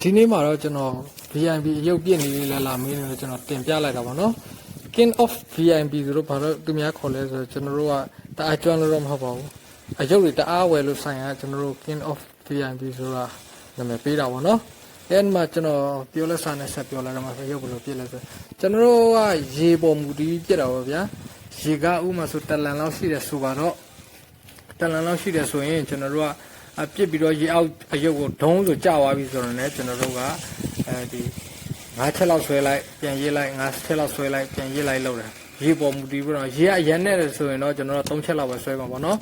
ဒီနေ့မှာတော့ကျွန်တော် VIP ရုပ်ပြည့်နေလေးလာမင်းနေတော့ကျွန်တော်တင်ပြလိုက်တာပါနော် King of VIP ဆိုတော့ဘာလို့သူများခေါ်လဲဆိုတော့ကျွန်တော်တို့ကတအားကျွမ်းလို့တော့မဟုတ်ပါဘူးအရုပ်တွေတအားဝယ်လို့ဆိုင်ရကျွန်တော်တို့ King of VIP ဆိုတာနာမည်ပေးတာပါနော်အဲ့မှာကျွန်တော်ပြောလက်စာနဲ့ဆက်ပြောလိုက်တော့မှရုပ်ဘယ်လိုပြည့်လဲဆိုကျွန်တော်တို့ကရေပေါ်မူတည်ပြည့်တာပါဗျာရေကဥမာဆိုတလန်လောက်ရှိတယ်ဆိုပါတော့တလန်လောက်ရှိတယ်ဆိုရင်ကျွန်တော်တို့ကပြစ်ပြီးတော့ရေအောက်အရုပ်ကိုဒုံးဆိုကျသွားပြီဆိုတော့လည်းကျွန်တော်တို့ကဒီ9ချက်လောက်ဆွဲလိုက်ပြန်ရေးလိုက်9ချက်လောက်ဆွဲလိုက်ပြန်ရေးလိုက်လုပ်တယ်ရေပေါ်မူတည်ပြီးတော့ရေအရန်နဲ့ဆိုရင်တော့ကျွန်တော်တို့3ချက်လောက်ပဲဆွဲပါပေါ့နော်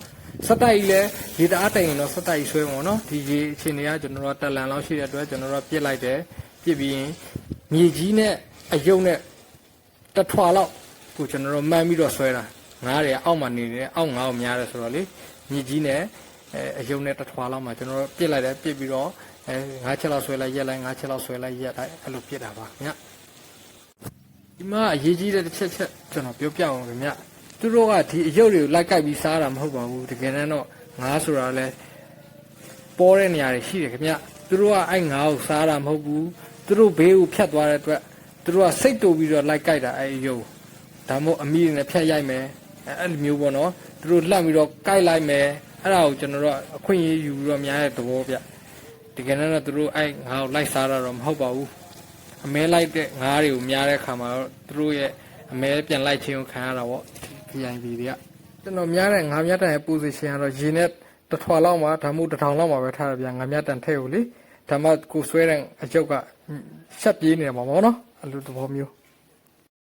စက်တိုက်လည်းရေတအားတိုင်ရင်တော့စက်တိုက်ဆွဲပါပေါ့နော်ဒီရေအချိန်တွေကကျွန်တော်တို့တလန်လောက်ရှိတဲ့အတွက်ကျွန်တော်တို့ပြစ်လိုက်တယ်ပြစ်ပြီးရင်မြေကြီးနဲ့အရုပ်နဲ့တထွာလောက်ကိုကျွန်တော်တို့မှန်းပြီးတော့ဆွဲတာငါးတွေအောက်မှာနေတယ်အောက်ငါးကိုများတယ်ဆိုတော့လေမြေကြီးနဲ့အယုံနဲ့တထွာလောက်မှာကျွန်တော်တို့ပြစ်လိုက်တယ်ပြစ်ပြီးတော့9ချက်လောက်ဆွဲလိုက်ရက်လိုက်9ချက်လောက်ဆွဲလိုက်ရက်လိုက်အဲ့လိုပြစ်တာပါခင်ဗျဒီမှာအရေးကြီးတဲ့တစ်ချက်ကျွန်တော်ပြောပြအောင်ခင်ဗျသူတို့ကဒီအယုတ်တွေကိုလိုက်ကိုက်ပြီးစားတာမဟုတ်ပါဘူးတကယ်တမ်းတော့ငါးဆိုတာလဲပေါ်တဲ့နေရာတွေရှိတယ်ခင်ဗျသူတို့ကအဲ့ငါးကိုစားတာမဟုတ်ဘူးသူတို့ဘေးကိုဖြတ်သွားတဲ့အတွက်သူတို့ကစိတ်တူပြီးတော့လိုက်ကိုက်တာအဲ့အယုတ်ဒါမှမဟုတ်အမီးနဲ့ဖြတ်ရိုက်မယ်အဲ့လိုမျိုးပေါ့နော်သူတို့လှမ်းပြီးတော့ကိုက်လိုက်မယ်အဲ့ဒါကိုကျွန်တော်တို့အခွင့်အရေးယူပြီးတော့များတဲ့သဘောဗျတကယ်တော့သူတို့အဲ့ငါ့ကိုလိုက်စားတာတော့မဟုတ်ပါဘူးအမဲလိုက်တဲ့ငါးတွေကိုများတဲ့ခါမှာတော့သူတို့ရဲ့အမဲပြန်လိုက်ခြင်းကိုခံရတာပေါ့ VIP တွေကကျွန်တော်များတဲ့ငါးမြတ်တန်ရဲ့ position ကတော့ရေနဲ့တထွာလောက်မှာဒါမှမဟုတ်1000လောက်မှာပဲထားရဗျာငါးမြတ်တန်ထည့်ကိုလေဒါမှကိုဆွဲတဲ့အကျုပ်ကရှက်ပြေးနေတယ်ပေါ့နော်အဲ့လိုသဘောမျိုး